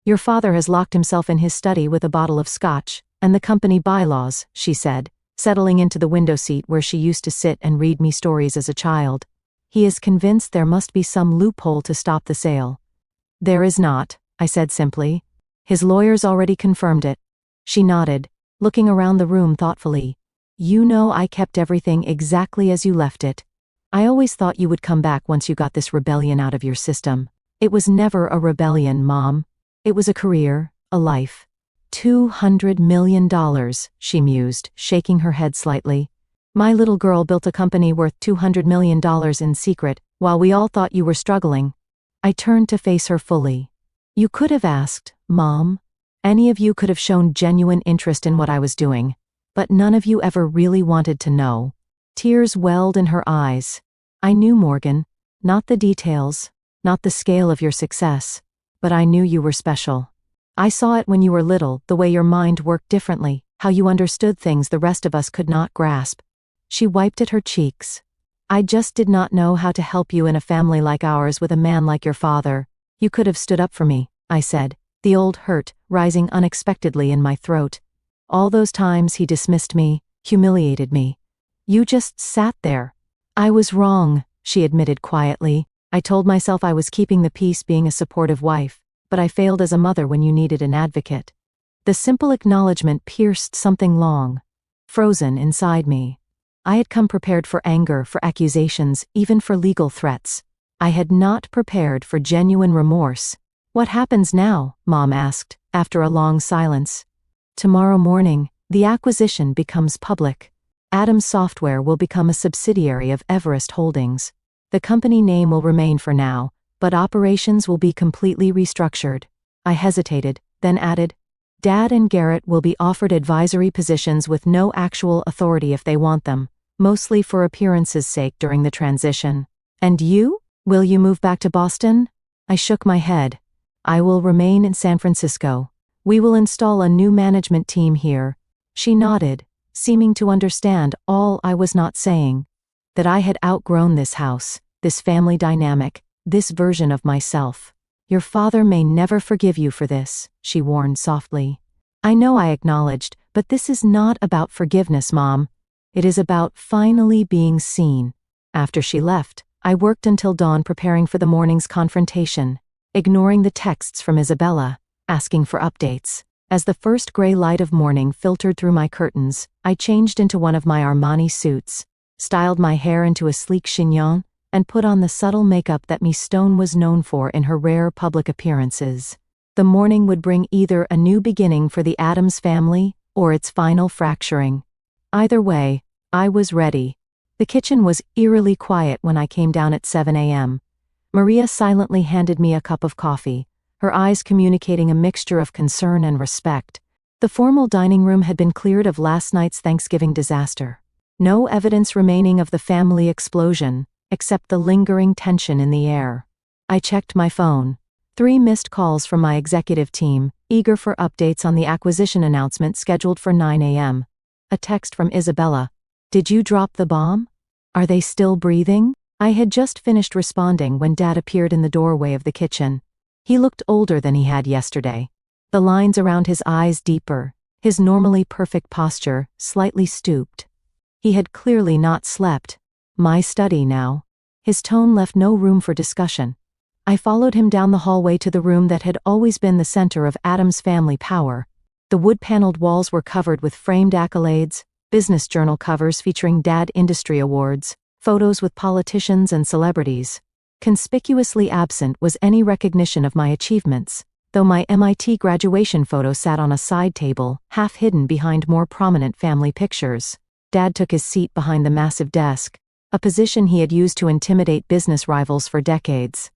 Your father has locked himself in his study with a bottle of scotch, and the company bylaws, she said, settling into the window seat where she used to sit and read me stories as a child. He is convinced there must be some loophole to stop the sale. There is not, I said simply. His lawyers already confirmed it. She nodded, looking around the room thoughtfully. You know I kept everything exactly as you left it. I always thought you would come back once you got this rebellion out of your system. It was never a rebellion, Mom. It was a career, a life. $200 million, she mused, shaking her head slightly. My little girl built a company worth $200 million in secret, while we all thought you were struggling. I turned to face her fully. You could have asked, Mom. Any of you could have shown genuine interest in what I was doing. But none of you ever really wanted to know. Tears welled in her eyes. I knew, Morgan. Not the details, not the scale of your success. But I knew you were special. I saw it when you were little, the way your mind worked differently, how you understood things the rest of us could not grasp. She wiped at her cheeks. I just did not know how to help you in a family like ours with a man like your father. You could have stood up for me, I said, the old hurt rising unexpectedly in my throat. All those times he dismissed me, humiliated me. You just sat there. I was wrong, she admitted quietly. I told myself I was keeping the peace being a supportive wife, but I failed as a mother when you needed an advocate. The simple acknowledgement pierced something long, frozen inside me. I had come prepared for anger, for accusations, even for legal threats. I had not prepared for genuine remorse. What happens now? Mom asked, after a long silence. Tomorrow morning, the acquisition becomes public. Adams Software will become a subsidiary of Everest Holdings. The company name will remain for now, but operations will be completely restructured. I hesitated, then added, Dad and Garrett will be offered advisory positions with no actual authority if they want them, mostly for appearance's sake during the transition. And you? Will you move back to Boston? I shook my head. I will remain in San Francisco. We will install a new management team here. She nodded, seeming to understand all I was not saying. That I had outgrown this house, this family dynamic, this version of myself. Your father may never forgive you for this, she warned softly. I know, I acknowledged, but this is not about forgiveness, Mom. It is about finally being seen. After she left, I worked until dawn preparing for the morning's confrontation, ignoring the texts from Isabella, asking for updates. As the first gray light of morning filtered through my curtains, I changed into one of my Armani suits, styled my hair into a sleek chignon, and put on the subtle makeup that Miss Stone was known for in her rare public appearances. The morning would bring either a new beginning for the Addams family or its final fracturing. Either way, I was ready. The kitchen was eerily quiet when I came down at 7 a.m. Maria silently handed me a cup of coffee, her eyes communicating a mixture of concern and respect. The formal dining room had been cleared of last night's Thanksgiving disaster. No evidence remaining of the family explosion, except the lingering tension in the air. I checked my phone. 3 missed calls from my executive team, eager for updates on the acquisition announcement scheduled for 9 a.m. A text from Isabella. Did you drop the bomb? Are they still breathing? I had just finished responding when Dad appeared in the doorway of the kitchen. He looked older than he had yesterday. The lines around his eyes deeper, his normally perfect posture slightly stooped. He had clearly not slept. My study now. His tone left no room for discussion. I followed him down the hallway to the room that had always been the center of Addams family power. The wood-paneled walls were covered with framed accolades, business journal covers featuring Dad Industry Awards, photos with politicians and celebrities. Conspicuously absent was any recognition of my achievements, though my MIT graduation photo sat on a side table, half hidden behind more prominent family pictures. Dad took his seat behind the massive desk, a position he had used to intimidate business rivals for decades.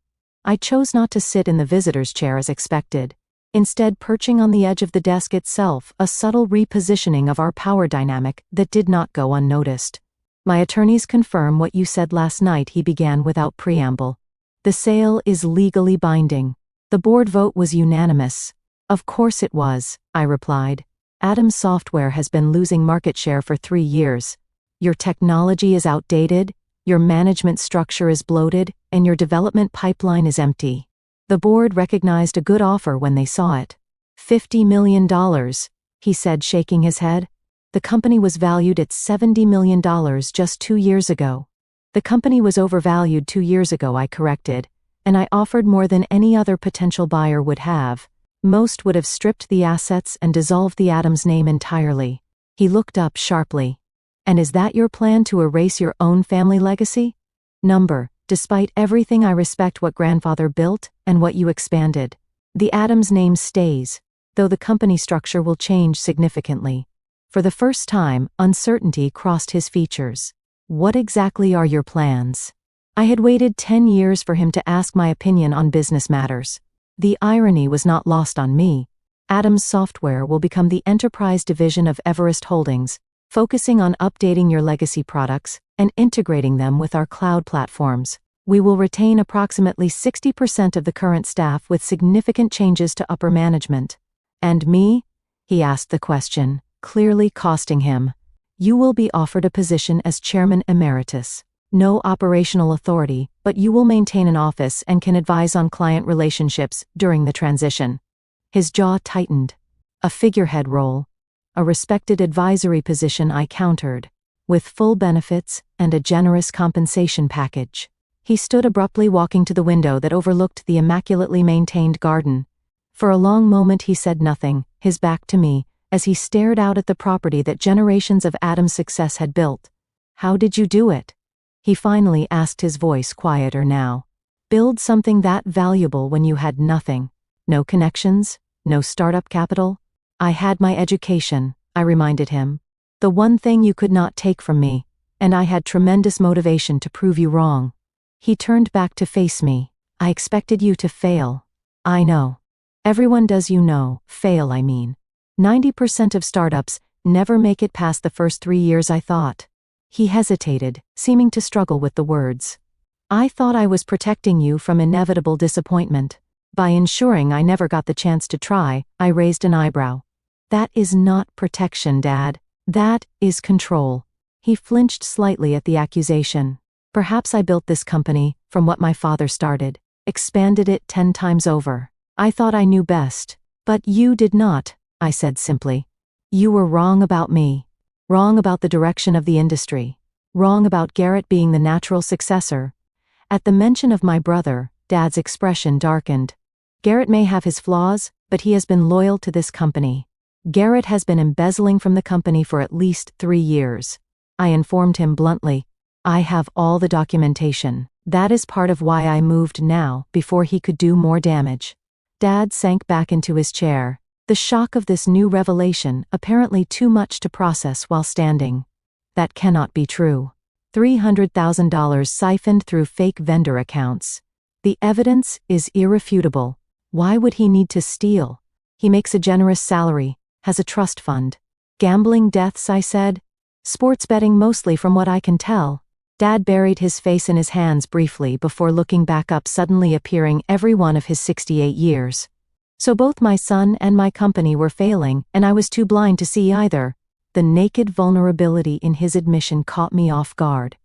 I chose not to sit in the visitor's chair as expected, instead perching on the edge of the desk itself, a subtle repositioning of our power dynamic that did not go unnoticed. My attorneys confirm what you said last night, he began without preamble. The sale is legally binding. The board vote was unanimous. Of course it was, I replied. Addams Software has been losing market share for 3 years. Your technology is outdated, your management structure is bloated, and your development pipeline is empty. The board recognized a good offer when they saw it. $50 million, he said, shaking his head. The company was valued at $70 million just 2 years ago. The company was overvalued 2 years ago, I corrected, and I offered more than any other potential buyer would have. Most would have stripped the assets and dissolved the Addams name entirely. He looked up sharply. And is that your plan, to erase your own family legacy? Despite everything, I respect what grandfather built and what you expanded. The Addams name stays, though the company structure will change significantly. For the first time, uncertainty crossed his features. What exactly are your plans? I had waited 10 years for him to ask my opinion on business matters. The irony was not lost on me. Addams Software will become the enterprise division of Everest Holdings, focusing on updating your legacy products and integrating them with our cloud platforms. We will retain approximately 60% of the current staff with significant changes to upper management. And me? He asked the question, clearly costing him. You will be offered a position as chairman emeritus. No operational authority, but you will maintain an office and can advise on client relationships during the transition. His jaw tightened. A figurehead role. A respected advisory position, I countered. With full benefits and a generous compensation package. He stood abruptly, walking to the window that overlooked the immaculately maintained garden. For a long moment he said nothing, his back to me, as he stared out at the property that generations of Adam's success had built. How did you do it? He finally asked, his voice quieter now. Build something that valuable when you had nothing. No connections, no startup capital. I had my education, I reminded him. The one thing you could not take from me, and I had tremendous motivation to prove you wrong. He turned back to face me. I expected you to fail. I know. Everyone does, you know. Fail, I mean. 90% of startups never make it past the first 3 years, I thought. He hesitated, seeming to struggle with the words. I thought I was protecting you from inevitable disappointment. By ensuring I never got the chance to try, I raised an eyebrow. That is not protection, Dad. That is control. He flinched slightly at the accusation. Perhaps I built this company from what my father started, expanded it 10 times over. I thought I knew best. But you did not, I said simply. You were wrong about me. Wrong about the direction of the industry. Wrong about Garrett being the natural successor. At the mention of my brother, Dad's expression darkened. Garrett may have his flaws, but he has been loyal to this company. Garrett has been embezzling from the company for at least 3 years. I informed him bluntly. I have all the documentation. That is part of why I moved now, before he could do more damage. Dad sank back into his chair, the shock of this new revelation apparently too much to process while standing. That cannot be true. $300,000 siphoned through fake vendor accounts. The evidence is irrefutable. Why would he need to steal? He makes a generous salary, has a trust fund. Gambling deaths, I said. Sports betting mostly, from what I can tell. Dad buried his face in his hands briefly before looking back up, suddenly appearing every one of his 68 years. So both my son and my company were failing, and I was too blind to see either. The naked vulnerability in his admission caught me off guard.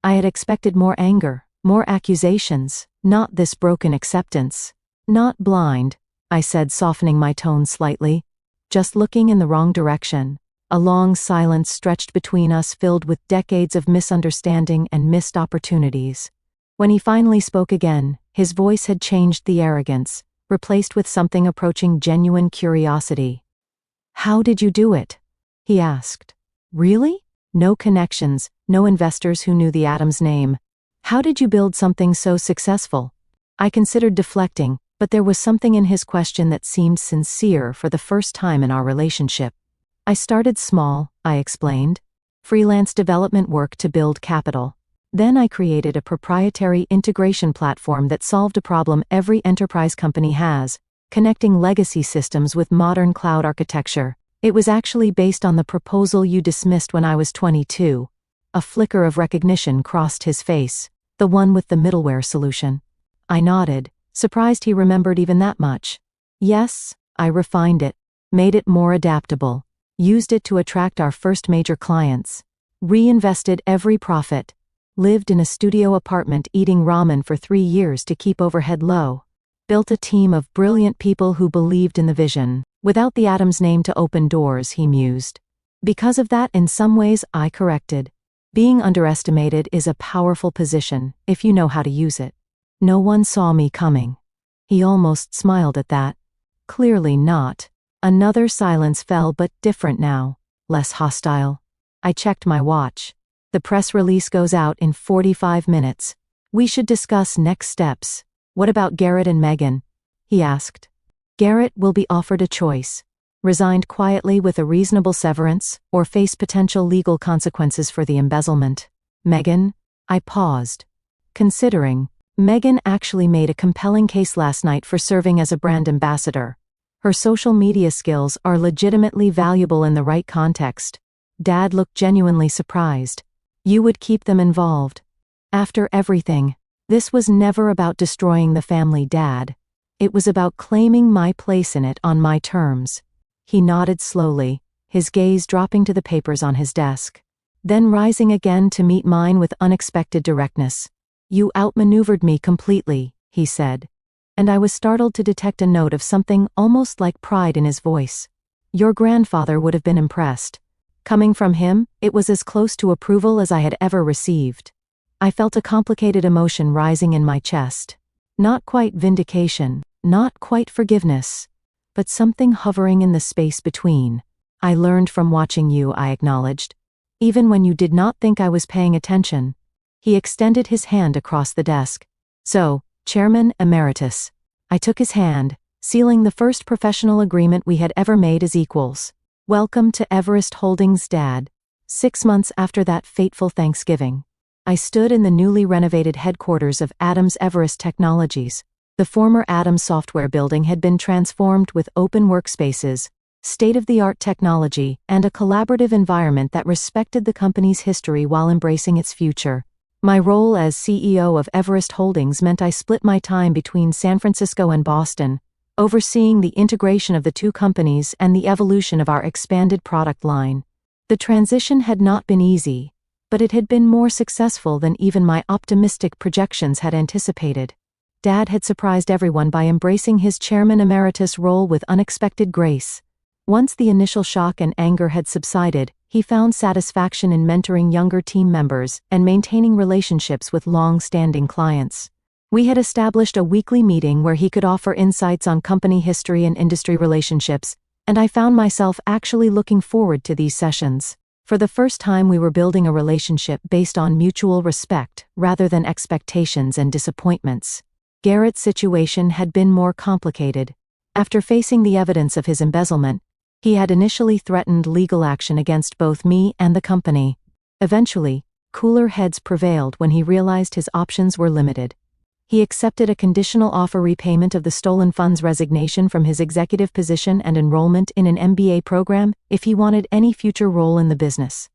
I had expected more anger, more accusations, not this broken acceptance. Not blind, I said, softening my tone slightly. Just looking in the wrong direction. A long silence stretched between us, filled with decades of misunderstanding and missed opportunities. When he finally spoke again, his voice had changed the arrogance, replaced with something approaching genuine curiosity. How did you do it? He asked. Really? No connections, no investors who knew the Adams name. How did you build something so successful? I considered deflecting, but there was something in his question that seemed sincere for the first time in our relationship. I started small, I explained. Freelance development work to build capital. Then I created a proprietary integration platform that solved a problem every enterprise company has, connecting legacy systems with modern cloud architecture. It was actually based on the proposal you dismissed when I was 22. A flicker of recognition crossed his face. The one with the middleware solution. I nodded, surprised he remembered even that much. Yes, I refined it, made it more adaptable, used it to attract our first major clients, reinvested every profit, lived in a studio apartment eating ramen for 3 years to keep overhead low, built a team of brilliant people who believed in the vision, without the Adams name to open doors, he mused. Because of that, in some ways, I corrected. Being underestimated is a powerful position, if you know how to use it. No one saw me coming. He almost smiled at that. Clearly not. Another silence fell, but different now, less hostile. I checked my watch. The press release goes out in 45 minutes. We should discuss next steps. What about Garrett and Megan? He asked. Garrett will be offered a choice. Resigned quietly with a reasonable severance, or face potential legal consequences for the embezzlement. Megan? I paused. Considering, Megan actually made a compelling case last night for serving as a brand ambassador. Her social media skills are legitimately valuable in the right context. Dad looked genuinely surprised. You would keep them involved. After everything, this was never about destroying the family, Dad. It was about claiming my place in it on my terms. He nodded slowly, his gaze dropping to the papers on his desk. Then rising again to meet mine with unexpected directness. You outmaneuvered me completely, he said. and I was startled to detect a note of something almost like pride in his voice. Your grandfather would have been impressed. Coming from him, it was as close to approval as I had ever received. I felt a complicated emotion rising in my chest. Not quite vindication, not quite forgiveness, but something hovering in the space between. I learned from watching you, I acknowledged. Even when you did not think I was paying attention. He extended his hand across the desk. So, Chairman Emeritus. I took his hand, sealing the first professional agreement we had ever made as equals. Welcome to Everest Holdings, Dad. 6 months after that fateful Thanksgiving, I stood in the newly renovated headquarters of Adams Everest Technologies. The former Adams software building had been transformed with open workspaces, state-of-the-art technology, and a collaborative environment that respected the company's history while embracing its future. My role as CEO of Everest Holdings meant I split my time between San Francisco and Boston, overseeing the integration of the two companies and the evolution of our expanded product line. The transition had not been easy, but it had been more successful than even my optimistic projections had anticipated. Dad had surprised everyone by embracing his chairman emeritus role with unexpected grace. Once the initial shock and anger had subsided, he found satisfaction in mentoring younger team members and maintaining relationships with long-standing clients. We had established a weekly meeting where he could offer insights on company history and industry relationships, and I found myself actually looking forward to these sessions. For the first time, we were building a relationship based on mutual respect rather than expectations and disappointments. Garrett's situation had been more complicated. After facing the evidence of his embezzlement, he had initially threatened legal action against both me and the company. Eventually, cooler heads prevailed when he realized his options were limited. He accepted a conditional offer repayment of the stolen funds, resignation from his executive position, and enrollment in an MBA program if he wanted any future role in the business.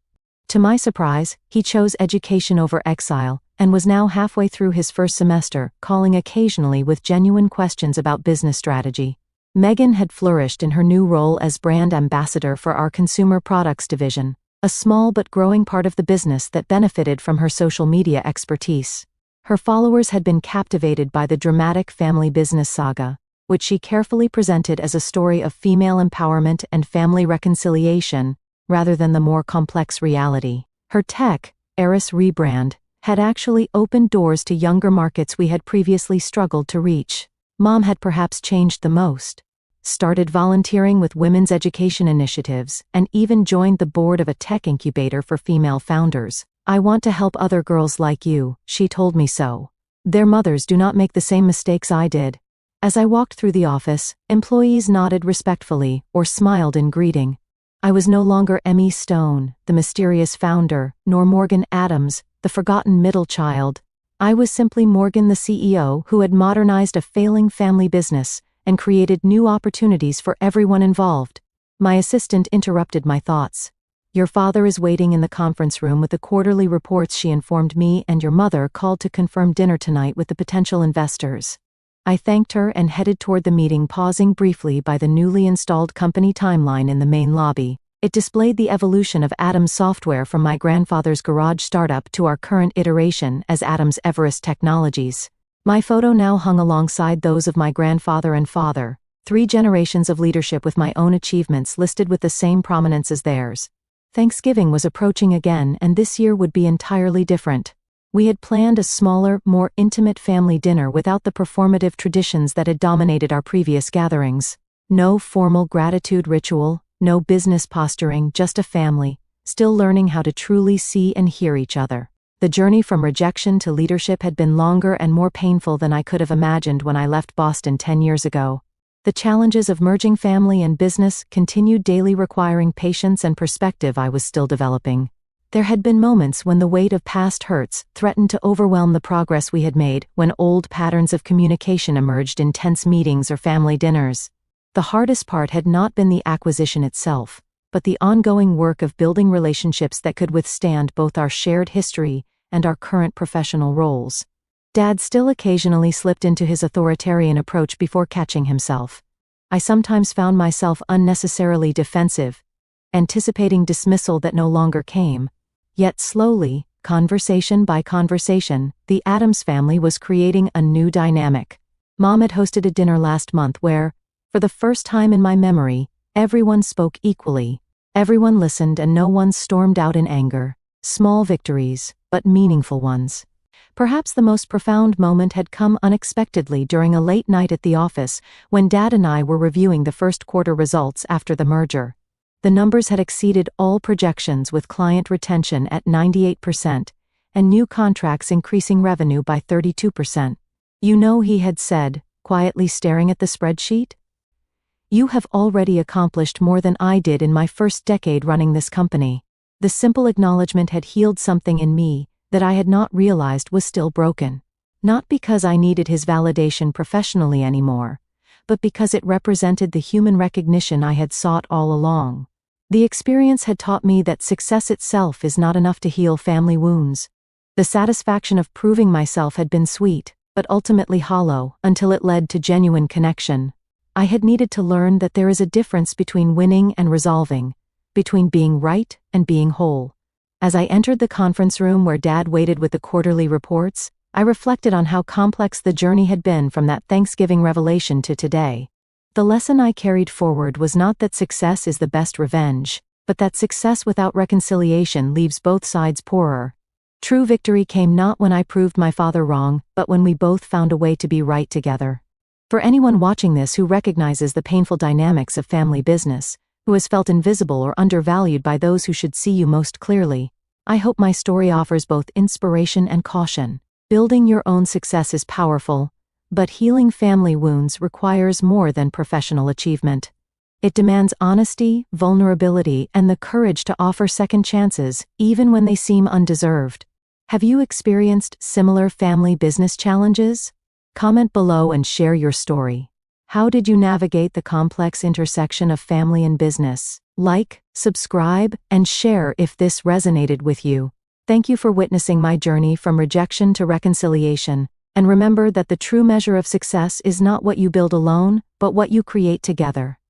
To my surprise, he chose education over exile, and was now halfway through his first semester, calling occasionally with genuine questions about business strategy. Megan had flourished in her new role as brand ambassador for our consumer products division, a small but growing part of the business that benefited from her social media expertise. Her followers had been captivated by the dramatic family business saga, which she carefully presented as a story of female empowerment and family reconciliation, rather than the more complex reality. Her tech, Everest rebrand, had actually opened doors to younger markets we had previously struggled to reach. Mom had perhaps changed the most. Started volunteering with women's education initiatives, and even joined the board of a tech incubator for female founders. I want to help other girls like you, she told me so. Their mothers do not make the same mistakes I did. As I walked through the office, employees nodded respectfully or smiled in greeting. I was no longer Emmy Stone, the mysterious founder, nor Morgan Adams, the forgotten middle child. I was simply Morgan, the CEO who had modernized a failing family business and created new opportunities for everyone involved. My assistant interrupted my thoughts. Your father is waiting in the conference room with the quarterly reports, she informed me, and your mother called to confirm dinner tonight with the potential investors. I thanked her and headed toward the meeting, pausing briefly by the newly installed company timeline in the main lobby. It displayed the evolution of Adams software from my grandfather's garage startup to our current iteration as Adams Everest Technologies. My photo now hung alongside those of my grandfather and father, 3 generations of leadership with my own achievements listed with the same prominence as theirs. Thanksgiving was approaching again, and this year would be entirely different. We had planned a smaller, more intimate family dinner without the performative traditions that had dominated our previous gatherings. No formal gratitude ritual, no business posturing, just a family, still learning how to truly see and hear each other. The journey from rejection to leadership had been longer and more painful than I could have imagined when I left Boston 10 years ago. The challenges of merging family and business continued daily, requiring patience and perspective I was still developing. There had been moments when the weight of past hurts threatened to overwhelm the progress we had made, when old patterns of communication emerged in tense meetings or family dinners. The hardest part had not been the acquisition itself, but the ongoing work of building relationships that could withstand both our shared history and our current professional roles. Dad still occasionally slipped into his authoritarian approach before catching himself. I sometimes found myself unnecessarily defensive, anticipating dismissal that no longer came. Yet slowly, conversation by conversation, the Adams family was creating a new dynamic. Mom had hosted a dinner last month where, for the first time in my memory, everyone spoke equally. Everyone listened and no one stormed out in anger. Small victories, but meaningful ones. Perhaps the most profound moment had come unexpectedly during a late night at the office when Dad and I were reviewing the first quarter results after the merger. The numbers had exceeded all projections, with client retention at 98% and new contracts increasing revenue by 32%. "You know," he had said, quietly staring at the spreadsheet, "you have already accomplished more than I did in my first decade running this company." The simple acknowledgement had healed something in me that I had not realized was still broken. Not because I needed his validation professionally anymore, but because it represented the human recognition I had sought all along. The experience had taught me that success itself is not enough to heal family wounds. The satisfaction of proving myself had been sweet, but ultimately hollow, until it led to genuine connection. I had needed to learn that there is a difference between winning and resolving, between being right and being whole. As I entered the conference room where Dad waited with the quarterly reports, I reflected on how complex the journey had been from that Thanksgiving revelation to today. The lesson I carried forward was not that success is the best revenge, but that success without reconciliation leaves both sides poorer. True victory came not when I proved my father wrong, but when we both found a way to be right together. For anyone watching this who recognizes the painful dynamics of family business, who has felt invisible or undervalued by those who should see you most clearly, I hope my story offers both inspiration and caution. Building your own success is powerful, but healing family wounds requires more than professional achievement. It demands honesty, vulnerability, and the courage to offer second chances, even when they seem undeserved. Have you experienced similar family business challenges? Comment below and share your story. How did you navigate the complex intersection of family and business? Like, subscribe, and share if this resonated with you. Thank you for witnessing my journey from rejection to reconciliation, and remember that the true measure of success is not what you build alone, but what you create together.